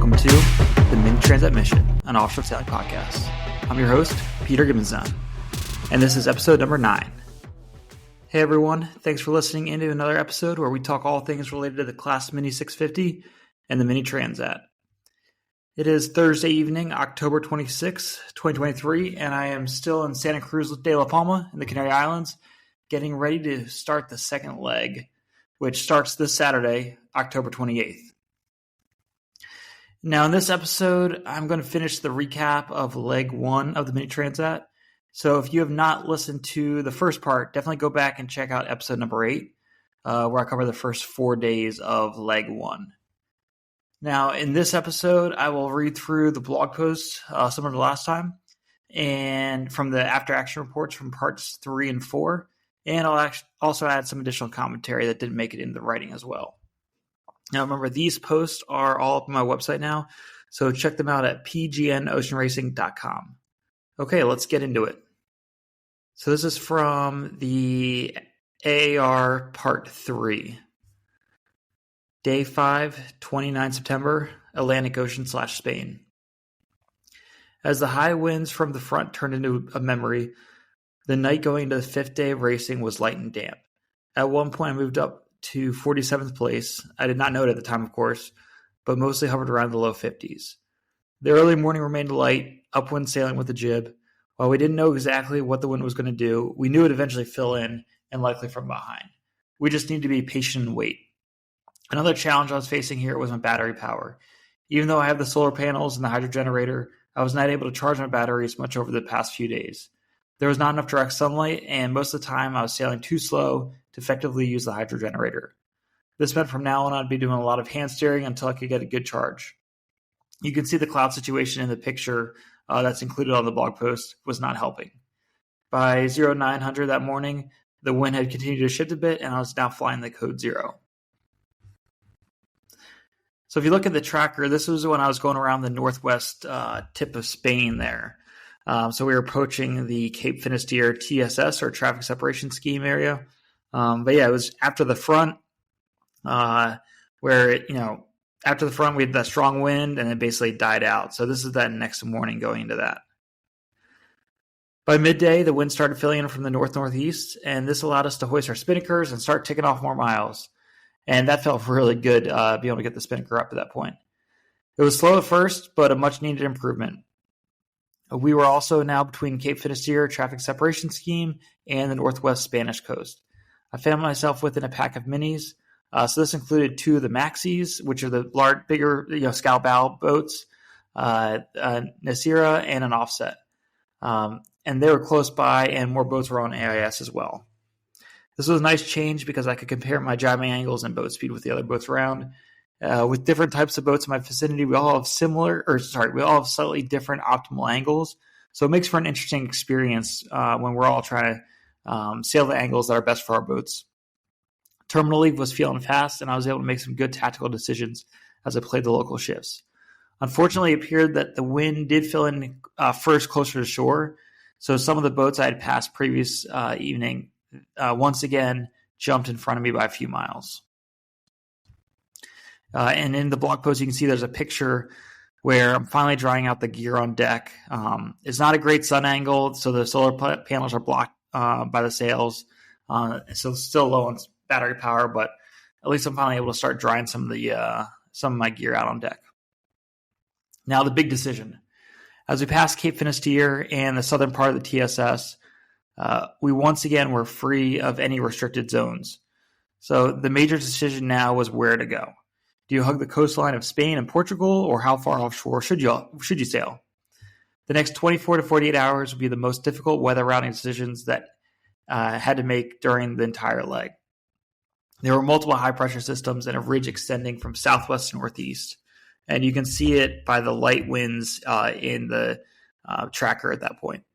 welcome to the Mini Transat Mission, an offshore sailing podcast. I'm your host, Peter Gibbonson, and this is episode number 9. Hey everyone, thanks for listening into another episode where we talk all things related to the Class Mini 650 and the Mini Transat. It is Thursday evening, October 26, 2023, and I am still in Santa Cruz de la Palma in the Canary Islands, getting ready to start the second leg, which starts this Saturday, October 28th. Now, in this episode, I'm going to finish the recap of leg 1 of the Mini Transat. So if you have not listened to the first part, definitely go back and check out episode number 8, where I cover the first 4 days of leg 1. Now, in this episode, I will read through the blog post similar to last time, and from the after-action reports from parts 3 and 4, and I'll also add some additional commentary that didn't make it into the writing as well. Now, remember, these posts are all up on my website now, so check them out at pgnoceanracing.com. Okay, let's get into it. So this is from the AAR Part 3. Day 5, 29 September, Atlantic Ocean / Spain. As the high winds from the front turned into a memory, the night going into the 5th day of racing was light and damp. At one point, I moved up to 47th place. I did not know it at the time, of course, but mostly hovered around the low 50s. The early morning remained light, upwind sailing with the jib. While we didn't know exactly what the wind was going to do, we knew it would eventually fill in, and likely from behind. We just needed to be patient and wait. Another challenge I was facing here was my battery power. Even though I have the solar panels and the hydro generator, I was not able to charge my batteries much over the past few days. There was not enough direct sunlight, and most of the time I was sailing too slow to effectively use the hydro generator. This meant from now on I'd be doing a lot of hand steering until I could get a good charge. You can see the cloud situation in the picture that's included on the blog post was not helping. By 0900 that morning, the wind had continued to shift a bit, and I was now flying the code 0. So if you look at the tracker, this was when I was going around the northwest tip of Spain there. So we were approaching the Cape Finisterre TSS, or Traffic Separation Scheme area. But yeah, it was after the front, after the front we had that strong wind and it basically died out. So this is that next morning going into that. By midday, the wind started filling in from the north-northeast, and this allowed us to hoist our spinnakers and start ticking off more miles. And that felt really good, being able to get the spinnaker up at that point. It was slow at first, but a much-needed improvement. We were also now between Cape Finisterre Traffic Separation Scheme and the northwest Spanish coast. I found myself within a pack of minis. So this included 2 of the Maxis, which are the bigger scow bow boats, Nasira, and an Offset. And they were close by, and more boats were on AIS as well. This was a nice change because I could compare my driving angles and boat speed with the other boats around. With different types of boats in my vicinity, we all have slightly different optimal angles. So it makes for an interesting experience when we're all trying to sail the angles that are best for our boats. Terminal leave was feeling fast, and I was able to make some good tactical decisions as I played the local shifts. Unfortunately, it appeared that the wind did fill in first closer to shore, so some of the boats I had passed previous evening once again jumped in front of me by a few miles. And in the blog post, you can see there's a picture where I'm finally drying out the gear on deck. It's not a great sun angle, so the solar panels are blocked by the sails. So it's still low on battery power, but at least I'm finally able to start drying some of my gear out on deck. Now the big decision. As we passed Cape Finisterre and the southern part of the TSS, we once again were free of any restricted zones. So the major decision now was where to go. Do you hug the coastline of Spain and Portugal, or how far offshore should you sail? The next 24 to 48 hours would be the most difficult weather routing decisions that had to make during the entire leg. There were multiple high-pressure systems and a ridge extending from southwest to northeast, and you can see it by the light winds in the tracker at that point.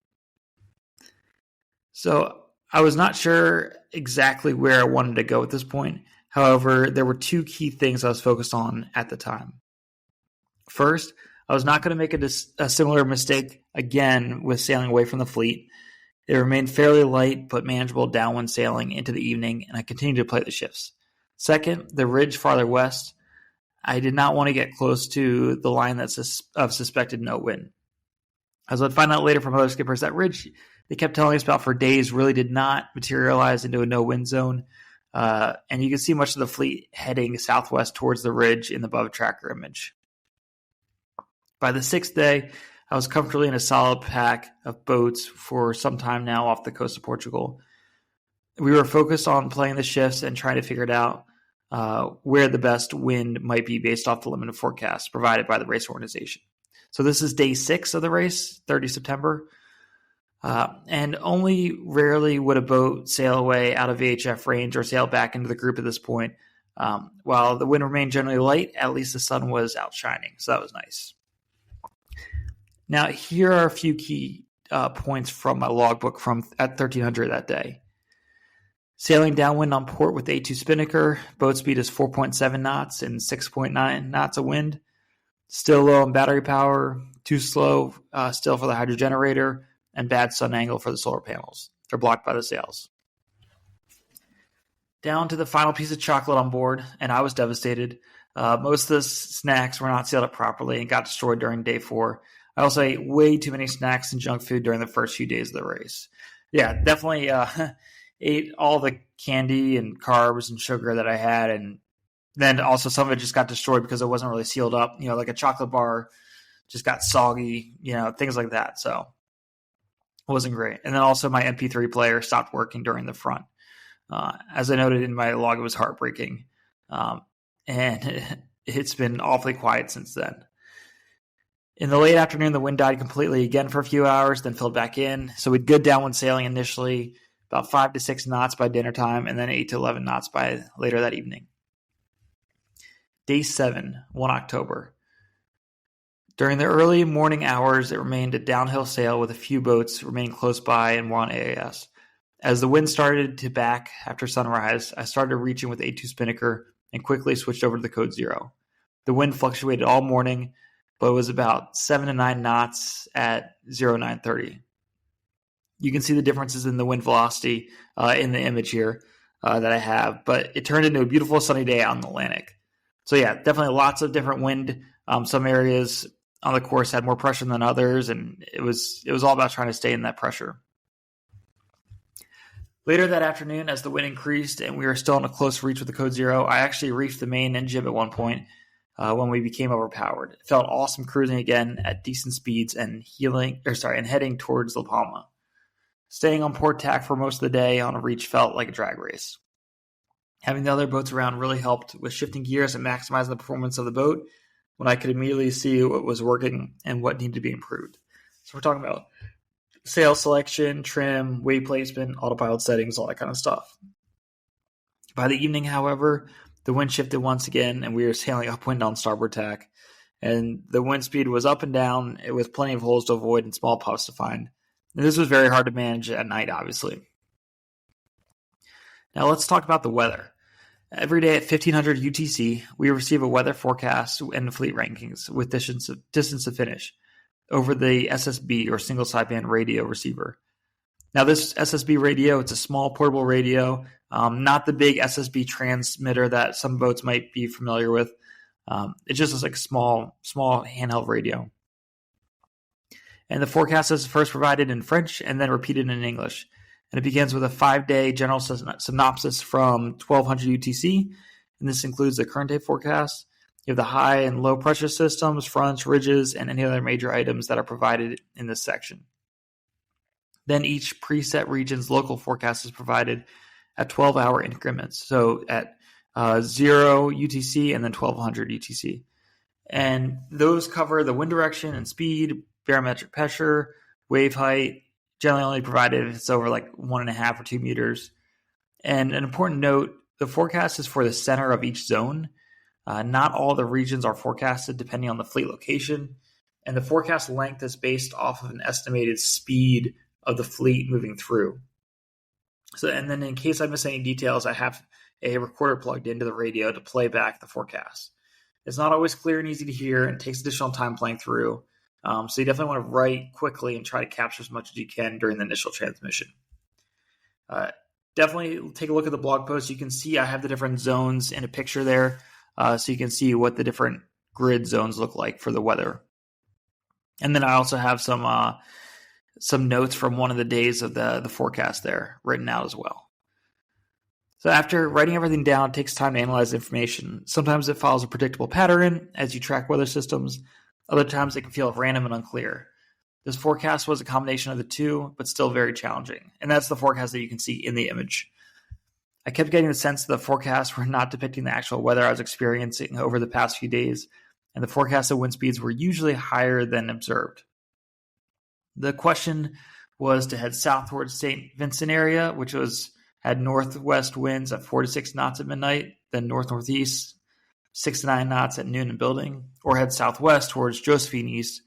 So I was not sure exactly where I wanted to go at this point. However, there were 2 key things I was focused on at the time. First, I was not going to make a similar mistake again with sailing away from the fleet. It remained fairly light but manageable downwind sailing into the evening, and I continued to play the shifts. Second, the ridge farther west, I did not want to get close to the line of suspected no wind. As I'd find out later from other skippers, that ridge they kept telling us about for days really did not materialize into a no wind zone. And you can see much of the fleet heading southwest towards the ridge in the above tracker image. By the 6th day, I was comfortably in a solid pack of boats for some time now off the coast of Portugal. We were focused on playing the shifts and trying to figure it out where the best wind might be based off the limited forecast provided by the race organization. So this is day 6 of the race, 30 September. And only rarely would a boat sail away out of VHF range or sail back into the group at this point. While the wind remained generally light, at least the sun was outshining. So that was nice. Now, here are a few key points from my logbook from at 1300 that day. Sailing downwind on port with A2 spinnaker, boat speed is 4.7 knots and 6.9 knots of wind. Still low on battery power, too slow still for the hydrogenerator, and bad sun angle for the solar panels. They're blocked by the sails. Down to the final piece of chocolate on board, and I was devastated. Most of the snacks were not sealed up properly and got destroyed during day 4. I also ate way too many snacks and junk food during the first few days of the race. Yeah, definitely ate all the candy and carbs and sugar that I had, and then also some of it just got destroyed because it wasn't really sealed up. Like a chocolate bar just got soggy, things like that. So it wasn't great. And then also my MP3 player stopped working during the front. As I noted in my log, it was heartbreaking. And it's been awfully quiet since then. In the late afternoon, the wind died completely again for a few hours, then filled back in. So we'd good downwind sailing initially, about 5 to 6 knots by dinner time, and then 8 to 11 knots by later that evening. Day 7, 1 October. During the early morning hours, it remained a downhill sail with a few boats remaining close by and more on AAS. As the wind started to back after sunrise, I started reaching with A2 spinnaker and quickly switched over to the code 0. The wind fluctuated all morning, but it was about 7 to 9 knots at 0930. You can see the differences in the wind velocity in the image here that I have, but it turned into a beautiful sunny day out in the Atlantic. So yeah, definitely lots of different wind. Some areas on the course had more pressure than others, and it was all about trying to stay in that pressure. Later that afternoon, as the wind increased and we were still in a close reach with the code 0, I actually reached the main end jib at one point when we became overpowered. It felt awesome cruising again at decent speeds and heading towards La Palma. Staying on port tack for most of the day on a reach felt like a drag race. Having the other boats around really helped with shifting gears and maximizing the performance of the boat when I could immediately see what was working and what needed to be improved. So we're talking about sail selection, trim, weight placement, autopilot settings, all that kind of stuff. By the evening, however, the wind shifted once again and we were sailing upwind on starboard tack. And the wind speed was up and down with plenty of holes to avoid and small puffs to find. And this was very hard to manage at night, obviously. Now let's talk about the weather. Every day at 1500 UTC, we receive a weather forecast and fleet rankings with distance to finish over the SSB or single sideband radio receiver. Now this SSB radio, it's a small portable radio, not the big SSB transmitter that some boats might be familiar with. It just looks like a small handheld radio. And the forecast is first provided in French and then repeated in English. And it begins with a 5-day general synopsis from 1200 UTC. And this includes the current day forecast. You have the high and low pressure systems, fronts, ridges, and any other major items that are provided in this section. Then each preset region's local forecast is provided at 12-hour increments. So at 0 UTC and then 1200 UTC. And those cover the wind direction and speed, barometric pressure, wave height, generally only provided if it's over like 1.5 or 2 meters. And an important note, the forecast is for the center of each zone. Not all the regions are forecasted depending on the fleet location. And the forecast length is based off of an estimated speed of the fleet moving through. So, and then in case I miss any details, I have a recorder plugged into the radio to play back the forecast. It's not always clear and easy to hear and takes additional time playing through. So you definitely want to write quickly and try to capture as much as you can during the initial transmission. Definitely take a look at the blog post. You can see I have the different zones in a picture there. so you can see what the different grid zones look like for the weather. And then I also have some notes from one of the days of the forecast there written out as well. So after writing everything down, it takes time to analyze the information. Sometimes it follows a predictable pattern as you track weather systems. Other times it can feel random and unclear. This forecast was a combination of the two, but still very challenging. And that's the forecast that you can see in the image. I kept getting the sense that the forecasts were not depicting the actual weather I was experiencing over the past few days, and the forecasted wind speeds were usually higher than observed. The question was to head south towards St. Vincent area, which had northwest winds at 4 to 6 knots at midnight, then north-northeast, 6 to 9 knots at noon and building, or head southwest towards Josephine East,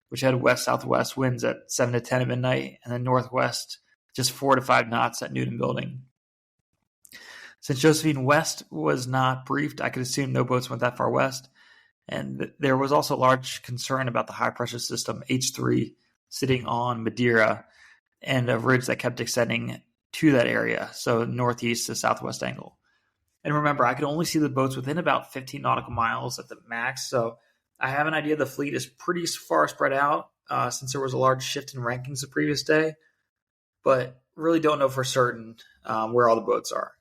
which had west-southwest winds at 7 to 10 at midnight, and then northwest, just 4 to 5 knots at noon and building. Since Josephine West was not briefed, I could assume no boats went that far west, and there was also large concern about the high-pressure system H3 sitting on Madeira and a ridge that kept extending to that area, so northeast to southwest angle. And remember, I could only see the boats within about 15 nautical miles at the max, so I have an idea the fleet is pretty far spread out since there was a large shift in rankings the previous day, but really don't know for certain where all the boats are.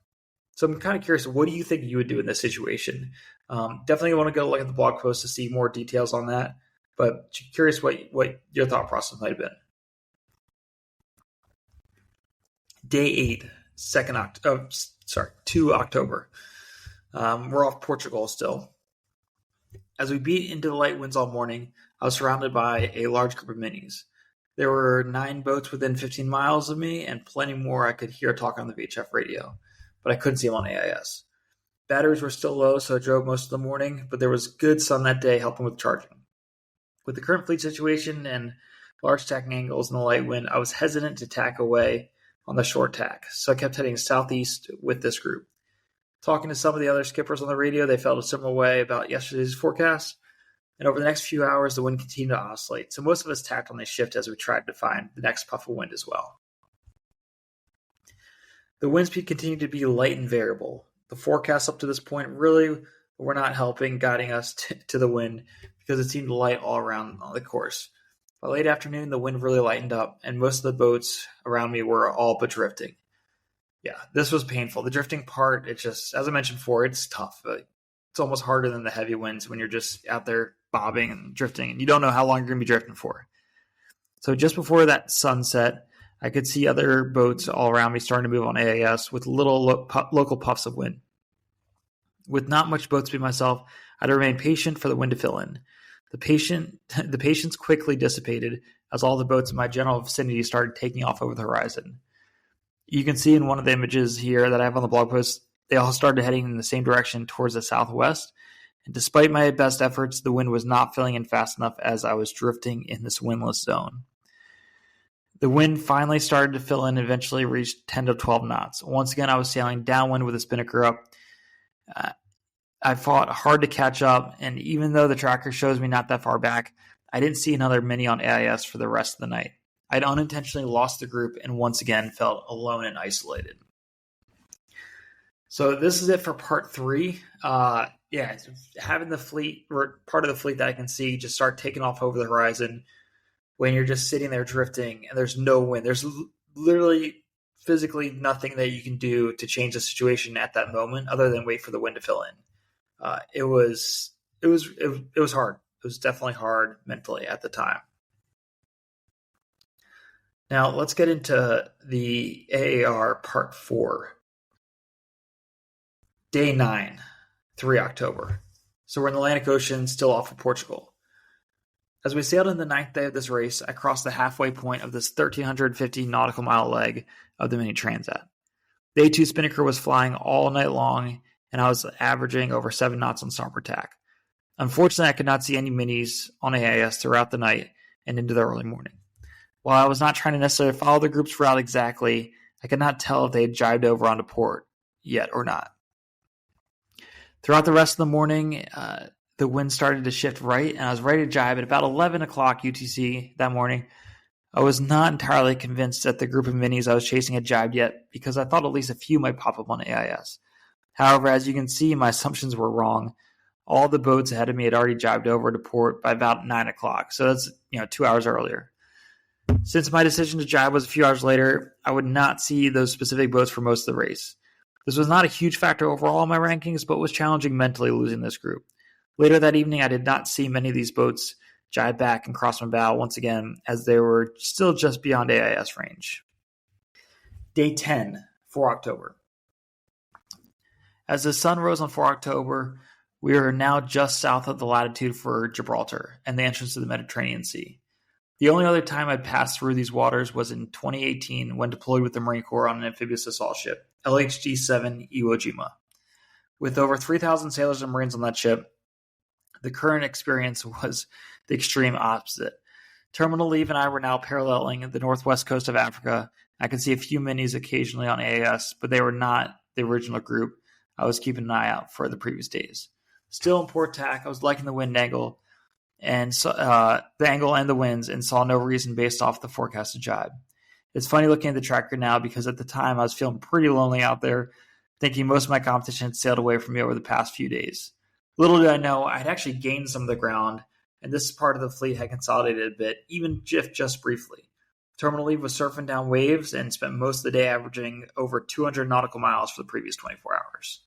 So I'm kind of curious, what do you think you would do in this situation? Definitely want to go look at the blog post to see more details on that, but curious what your thought process might have been. Day 8, 2 October. We're off Portugal still. As we beat into the light winds all morning, I was surrounded by a large group of minis. There were 9 boats within 15 miles of me and plenty more I could hear talk on the VHF radio, but I couldn't see them on AIS. Batteries were still low, so I drove most of the morning, but there was good sun that day helping with charging. With the current fleet situation and large tacking angles in the light wind, I was hesitant to tack away on the short tack, so I kept heading southeast with this group. Talking to some of the other skippers on the radio, they felt a similar way about yesterday's forecast, and over the next few hours, the wind continued to oscillate, so most of us tacked on the shift as we tried to find the next puff of wind as well. The wind speed continued to be light and variable. The forecasts up to this point really were not helping guiding us to the wind because it seemed light all around the course. By late afternoon, the wind really lightened up, and most of the boats around me were all but drifting. Yeah, this was painful. The drifting part, as I mentioned before, it's tough. It's almost harder than the heavy winds when you're just out there bobbing and drifting, and you don't know how long you're going to be drifting for. So just before that sunset, I could see other boats all around me starting to move on AAS with little local puffs of wind. With not much boat speed myself, I had to remain patient for the wind to fill in. The patience quickly dissipated as all the boats in my general vicinity started taking off over the horizon. You can see in one of the images here that I have on the blog post, they all started heading in the same direction towards the southwest. And despite my best efforts, the wind was not filling in fast enough as I was drifting in this windless zone. The wind finally started to fill in and eventually reached 10 to 12 knots. Once again, I was sailing downwind with the spinnaker up. I fought hard to catch up, and even though the tracker shows me not that far back, I didn't see another mini on AIS for the rest of the night. I'd unintentionally lost the group and once again felt alone and isolated. So this is it for part 3. Having the fleet, or part of the fleet that I can see, just start taking off over the horizon when you're just sitting there drifting and there's no wind. There's literally physically nothing that you can do to change the situation at that moment other than wait for the wind to fill in. It was hard. It was definitely hard mentally at the time. Now let's get into the AAR part 4. Day 9, 3 October. So we're in the Atlantic Ocean, still off of Portugal. As we sailed in the 9th day of this race, I crossed the halfway point of this 1,350 nautical mile leg of the Mini Transat. Day 2 spinnaker was flying all night long, and I was averaging over 7 knots on starboard tack. Unfortunately, I could not see any minis on AIS throughout the night and into the early morning. While I was not trying to necessarily follow the group's route exactly, I could not tell if they had jibed over onto port yet or not. Throughout the rest of the morning, the wind started to shift right, and I was ready to jibe at about 11 o'clock UTC that morning. I was not entirely convinced that the group of minis I was chasing had jibed yet, because I thought at least a few might pop up on AIS. However, as you can see, my assumptions were wrong. All the boats ahead of me had already jibed over to port by about 9 o'clock. So that's 2 hours earlier. Since my decision to jibe was a few hours later, I would not see those specific boats for most of the race. This was not a huge factor overall in my rankings, but was challenging mentally losing this group. Later that evening, I did not see many of these boats jibe back and cross my bow once again, as they were still just beyond AIS range. Day 10, 4 October. As the sun rose on 4 October, we are now just south of the latitude for Gibraltar and the entrance to the Mediterranean Sea. The only other time I'd passed through these waters was in 2018 when deployed with the Marine Corps on an amphibious assault ship, LHD-7 Iwo Jima. With over 3,000 sailors and Marines on that ship, the current experience was the extreme opposite. Terminal Leave and I were now paralleling the northwest coast of Africa. I could see a few minis occasionally on AAS, but they were not the original group I was keeping an eye out for the previous days. Still in port tack, I was liking the wind angle and the angle and the winds, and saw no reason based off the forecasted jibe. It's funny looking at the tracker now because at the time I was feeling pretty lonely out there, thinking most of my competition had sailed away from me over the past few days. Little did I know I had actually gained some of the ground, and this part of the fleet had consolidated a bit, even just briefly. Terminal Leave was surfing down waves and spent most of the day averaging over 200 nautical miles for the previous 24 hours.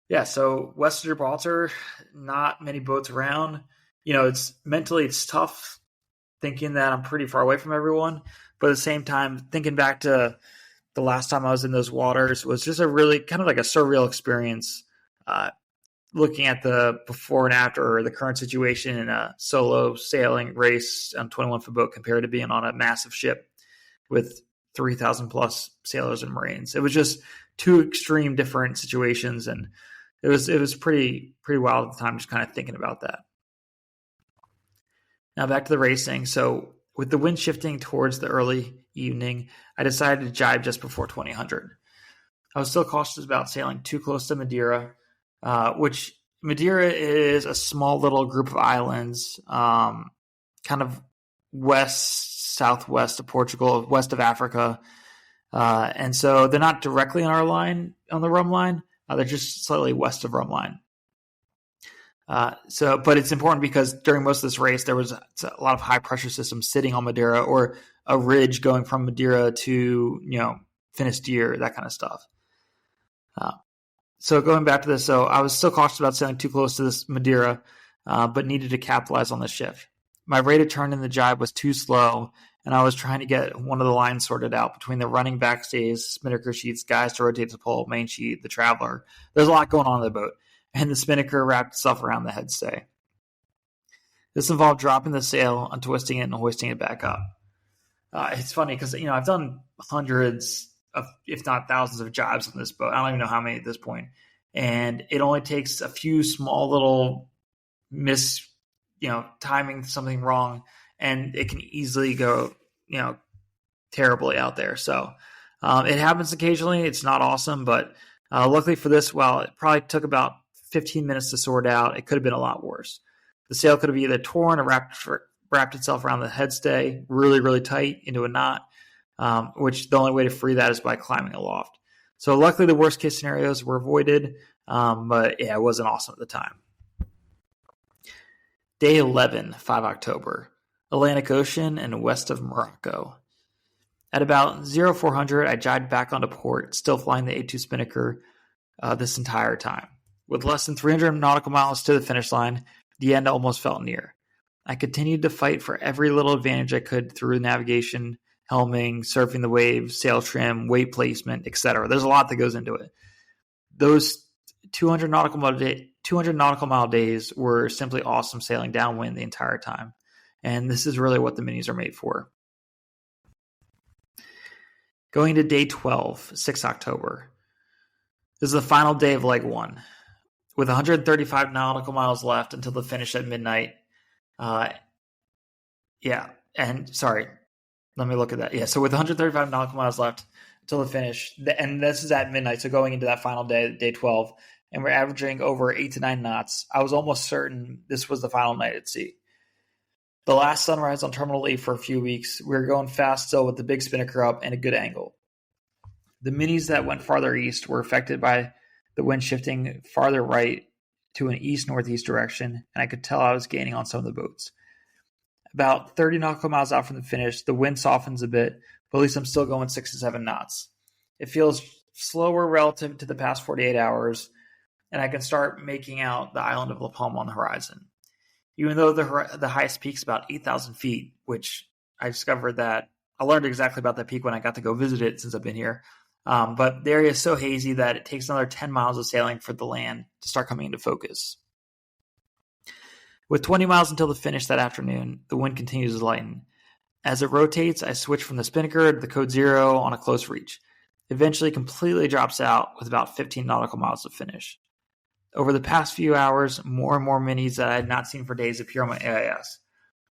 Yeah, so west of Gibraltar, not many boats around. It's tough thinking that I'm pretty far away from everyone, but at the same time, thinking back to the last time I was in those waters was just a really kind of like a surreal experience. Looking at the before and after, or the current situation in a solo sailing race on a 21-foot boat compared to being on a massive ship with 3,000 plus sailors and Marines. It was just two extreme different situations, and it was pretty wild at the time, just kind of thinking about that. Now back to the racing. So with the wind shifting towards the early evening, I decided to jibe just before 2000. I was still cautious about sailing too close to Madeira, which Madeira is a small little group of islands, kind of southwest of Portugal, west of Africa. And so they're not directly on our line, on the rum line. They're just slightly west of rum line. But it's important because during most of this race, there was a lot of high pressure systems sitting on Madeira, or a ridge going from Madeira to, Finisterre, that kind of stuff. So going back to this, so I was still cautious about sailing too close to this Madeira, but needed to capitalize on this shift. My rate of turn in the jibe was too slow, and I was trying to get one of the lines sorted out between the running backstays, spinnaker sheets, guys to rotate the pole, main sheet, the traveler. There's a lot going on in the boat, and the spinnaker wrapped itself around the headstay. This involved dropping the sail, untwisting it, and hoisting it back up. It's funny because, I've done hundreds of, if not thousands of jibes on this boat. I don't even know how many at this point. And it only takes a few small little timing something wrong, and it can easily go, terribly out there. So it happens occasionally. It's not awesome, but luckily for this, while it probably took about 15 minutes to sort out, it could have been a lot worse. The sail could have either torn or wrapped itself around the headstay really, really tight into a knot, which the only way to free that is by climbing aloft. So luckily the worst case scenarios were avoided, but yeah, it wasn't awesome at the time. Day 11, 5 October, Atlantic Ocean and west of Morocco. At about 0400, I jibed back onto port, still flying the A2 spinnaker this entire time. With less than 300 nautical miles to the finish line, the end almost felt near. I continued to fight for every little advantage I could through navigation, helming, surfing the waves, sail trim, weight placement, etc. There's a lot that goes into it. Those 200 nautical mile days were simply awesome sailing downwind the entire time. And this is really what the minis are made for. Going to day 12, 6 October. This is the final day of leg 1. With 135 nautical miles left until the finish at midnight. Let me look at that. Yeah, so with 135 nautical miles left until the finish, and this is at midnight, so going into that final day, day 12, and we're averaging over 8 to 9 knots, I was almost certain this was the final night at sea. The last sunrise on Terminal Leave for a few weeks, we were going fast still with the big spinnaker up and a good angle. The minis that went farther east were affected by the wind shifting farther right to an east-northeast direction, and I could tell I was gaining on some of the boats. About 30 nautical miles out from the finish, the wind softens a bit, but at least I'm still going 6 to 7 knots. It feels slower relative to the past 48 hours, and I can start making out the island of La Palma on the horizon. Even though the highest peak is about 8,000 feet, which I discovered that I learned exactly about that peak when I got to go visit it since I've been here. But the area is so hazy that it takes another 10 miles of sailing for the land to start coming into focus. With 20 miles until the finish that afternoon, the wind continues to lighten. As it rotates, I switch from the spinnaker to the code 0 on a close reach. Eventually completely drops out with about 15 nautical miles to finish. Over the past few hours, more and more minis that I had not seen for days appear on my AIS.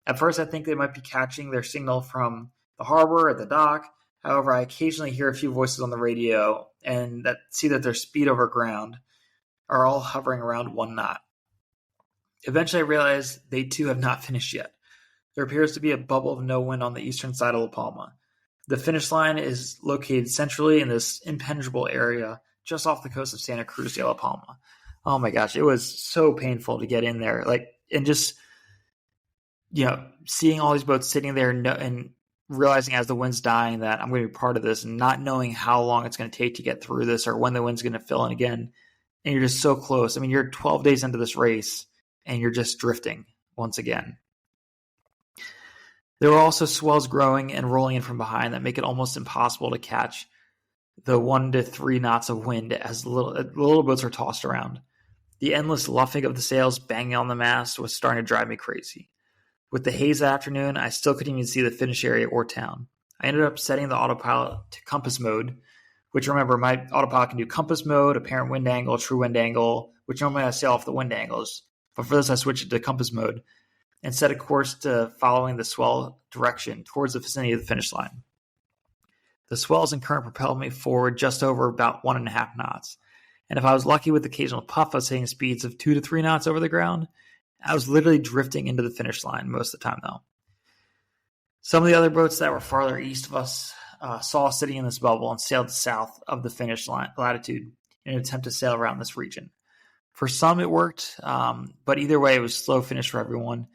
At first, I think they might be catching their signal from the harbor or the dock. However, I occasionally hear a few voices on the radio and see that their speed over ground are all hovering around 1 knot. Eventually, I realize they too have not finished yet. There appears to be a bubble of no wind on the eastern side of La Palma. The finish line is located centrally in this impenetrable area just off the coast of Santa Cruz de La Palma. Oh my gosh, it was so painful to get in there. And just, seeing all these boats sitting there and realizing as the wind's dying that I'm going to be part of this and not knowing how long it's going to take to get through this or when the wind's going to fill in again. And you're just so close. I mean, you're 12 days into this race and you're just drifting once again. There were also swells growing and rolling in from behind that make it almost impossible to catch the 1 to 3 knots of wind as the little boats are tossed around. The endless luffing of the sails banging on the mast was starting to drive me crazy. With the haze that afternoon, I still couldn't even see the finish area or town. I ended up setting the autopilot to compass mode, which, remember, my autopilot can do compass mode, apparent wind angle, true wind angle, which normally I sail off the wind angles. But for this, I switched it to compass mode and set a course to following the swell direction towards the vicinity of the finish line. The swells and current propelled me forward just over about 1.5 knots. And if I was lucky with occasional puff, I was hitting speeds of 2 to 3 knots over the ground. I was literally drifting into the finish line most of the time, though. Some of the other boats that were farther east of us saw us sitting in this bubble and sailed south of the finish line latitude in an attempt to sail around this region. For some, it worked, but either way, it was a slow finish for everyone.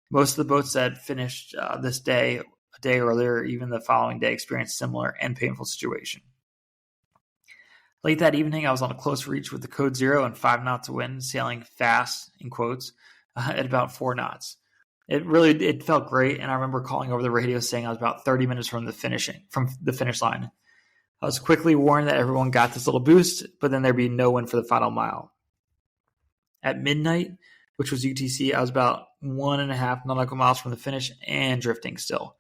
Most of the boats that finished this day, a day earlier, or even the following day, experienced similar and painful situation. Late that evening, I was on a close reach with the code 0 and 5 knots of wind, sailing fast, in quotes, at about 4 knots. It felt great, and I remember calling over the radio saying I was about 30 minutes from the finish line. I was quickly warned that everyone got this little boost, but then there'd be no wind for the final mile. At midnight, which was UTC, I was about 1.5 nautical miles from the finish and drifting still.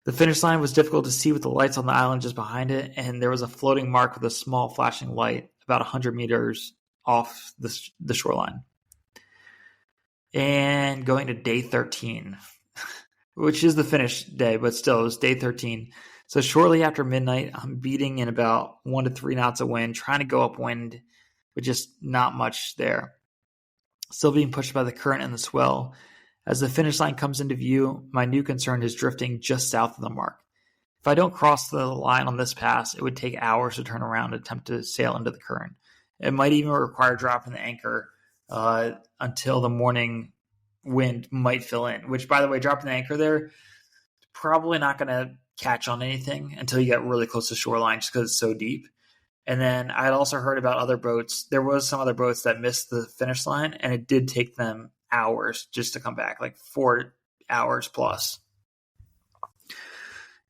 The finish line was difficult to see with the lights on the island just behind it, and there was a floating mark with a small flashing light about 100 meters off the shoreline. And going to day 13, which is the finish day, but still, it was day 13. So shortly after midnight, I'm beating in about 1 to 3 knots of wind, trying to go upwind, but just not much there. Still being pushed by the current and the swell. As the finish line comes into view, my new concern is drifting just south of the mark. If I don't cross the line on this pass, it would take hours to turn around and attempt to sail into the current. It might even require dropping the anchor until the morning wind might fill in, which, by the way, dropping the anchor there, probably not going to catch on anything until you get really close to shoreline just because it's so deep. And then I'd also heard about other boats. There was some other boats that missed the finish line, and it did take them hours just to come back, like 4 hours plus.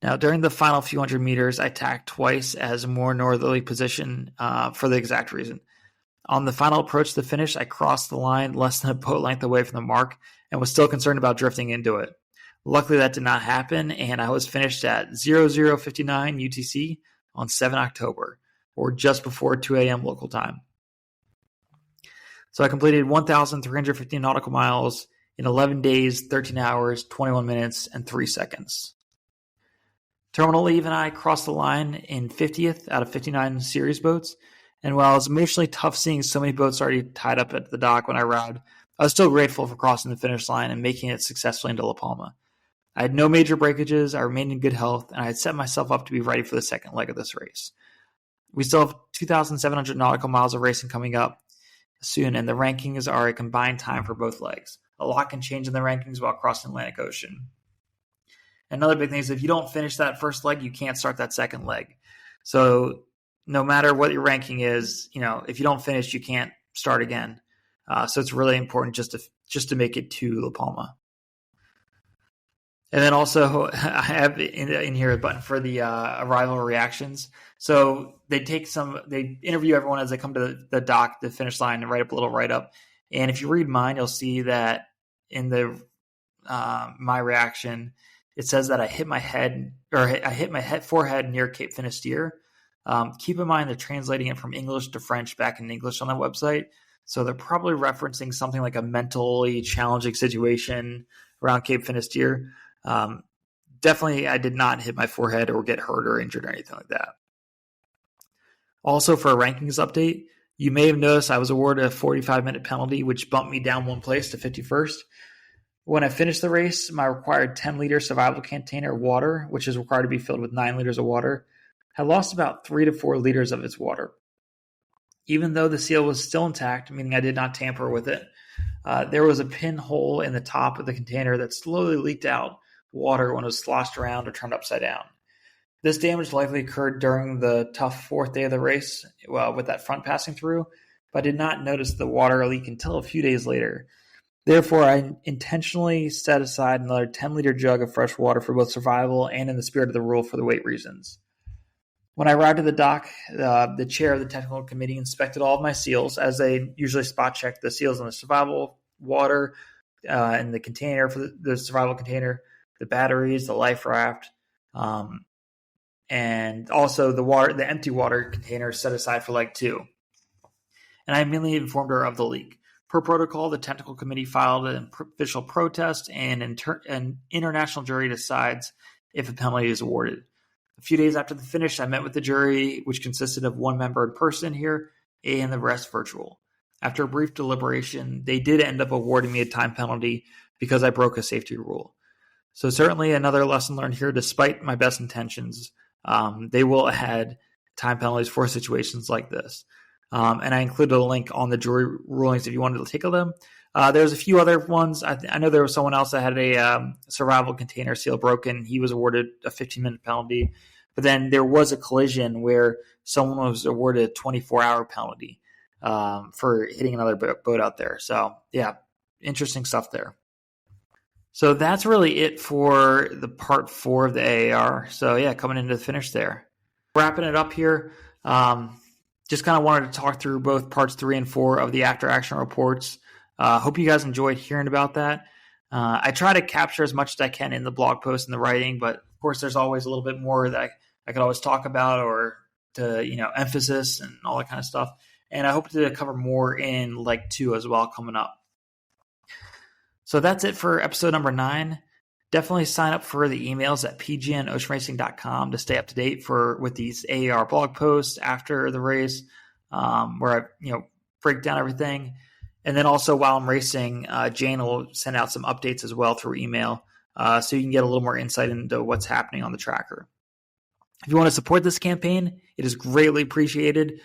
Now, during the final few hundred meters, I tacked twice as a more northerly position for the exact reason. On the final approach to the finish, I crossed the line less than a boat length away from the mark and was still concerned about drifting into it. Luckily, that did not happen, and I was finished at 00:59 UTC on 7 October, or just before 2 a.m. local time. So I completed 1,350 nautical miles in 11 days, 13 hours, 21 minutes, and 3 seconds. Terminal Eve and I crossed the line in 50th out of 59 series boats, and while it was emotionally tough seeing so many boats already tied up at the dock when I arrived, I was still grateful for crossing the finish line and making it successfully into La Palma. I had no major breakages, I remained in good health, and I had set myself up to be ready for the second leg of this race. We still have 2,700 nautical miles of racing coming up soon, and the rankings are a combined time for both legs. A lot can change in the rankings while crossing the Atlantic Ocean. Another big thing is if you don't finish that first leg, you can't start that second leg. So no matter what your ranking is, if you don't finish, you can't start again. So it's really important just to make it to La Palma. And then also I have in here a button for the arrival reactions. So they interview everyone as they come to the dock, the finish line, and write up a little write-up. And if you read mine, you'll see that in the my reaction, it says that I hit my forehead near Cape Finisterre. Keep in mind they're translating it from English to French back in English on that website. So they're probably referencing something like a mentally challenging situation around Cape Finisterre. Definitely, I did not hit my forehead or get hurt or injured or anything like that. Also, for a rankings update, you may have noticed I was awarded a 45-minute penalty, which bumped me down one place to 51st. When I finished the race, my required 10-liter survival container of water, which is required to be filled with 9 liters of water, had lost about 3 to 4 liters of its water. Even though the seal was still intact, meaning I did not tamper with it, there was a pinhole in the top of the container that slowly leaked out water when it was sloshed around or turned upside down. This damage likely occurred during the tough fourth day of the race, with that front passing through, but I did not notice the water leak until a few days later. Therefore, I intentionally set aside another 10-liter jug of fresh water for both survival and in the spirit of the rule for the weight reasons. When I arrived at the dock, the chair of the technical committee inspected all of my seals, as they usually spot check the seals on the survival water and the container for the survival container, the batteries, the life raft, and also the empty water container set aside for leg 2. And I immediately informed her of the leak. Per protocol, the technical committee filed an official protest, and an international jury decides if a penalty is awarded. A few days after the finish, I met with the jury, which consisted of one member in person here and the rest virtual. After a brief deliberation, they did end up awarding me a time penalty because I broke a safety rule. So certainly another lesson learned here, despite my best intentions, they will add time penalties for situations like this. And I included a link on the jury rulings if you wanted to take a them. There's a few other ones. I know there was someone else that had a survival container seal broken. He was awarded a 15-minute penalty. But then there was a collision where someone was awarded a 24-hour penalty for hitting another boat out there. So, yeah, interesting stuff there. So that's really it for the part 4 of the AAR. So, yeah, coming into the finish there. Wrapping it up here. Just kind of wanted to talk through both parts 3 and 4 of the after-action reports. Hope you guys enjoyed hearing about that. I try to capture as much as I can in the blog post and the writing, but of course there's always a little bit more that I could always talk about or to, emphasis and all that kind of stuff. And I hope to cover more in leg 2 as well coming up. So that's it for episode number 9. Definitely sign up for the emails at pgnoceanracing.com to stay up to date with these AAR blog posts after the race, where I break down everything. And then also while I'm racing, Jane will send out some updates as well through email, so you can get a little more insight into what's happening on the tracker. If you want to support this campaign, it is greatly appreciated.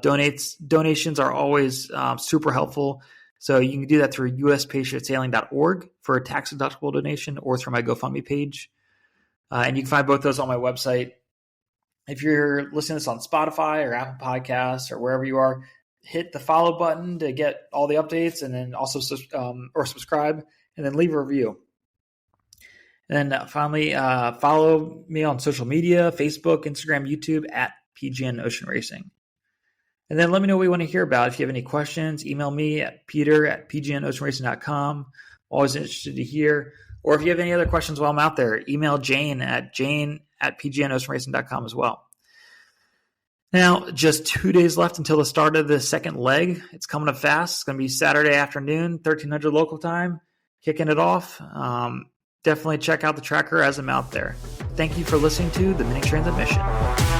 Donations are always super helpful. So you can do that through uspatriotsailing.org for a tax-deductible donation or through my GoFundMe page. And you can find both those on my website. If you're listening to this on Spotify or Apple Podcasts or wherever you are, hit the follow button to get all the updates, and then also subscribe, and then leave a review. And then finally, follow me on social media, Facebook, Instagram, YouTube, at PGN Ocean Racing. And then let me know what you want to hear about. If you have any questions, email me at peter@pgnoceanracing.com. Always interested to hear. Or if you have any other questions while I'm out there, email Jane at pgnoceanracing.com as well. Now, just 2 days left until the start of the second leg. It's coming up fast. It's going to be Saturday afternoon, 1300 local time, kicking it off. Definitely check out the tracker as I'm out there. Thank you for listening to the Mini Transat Mission.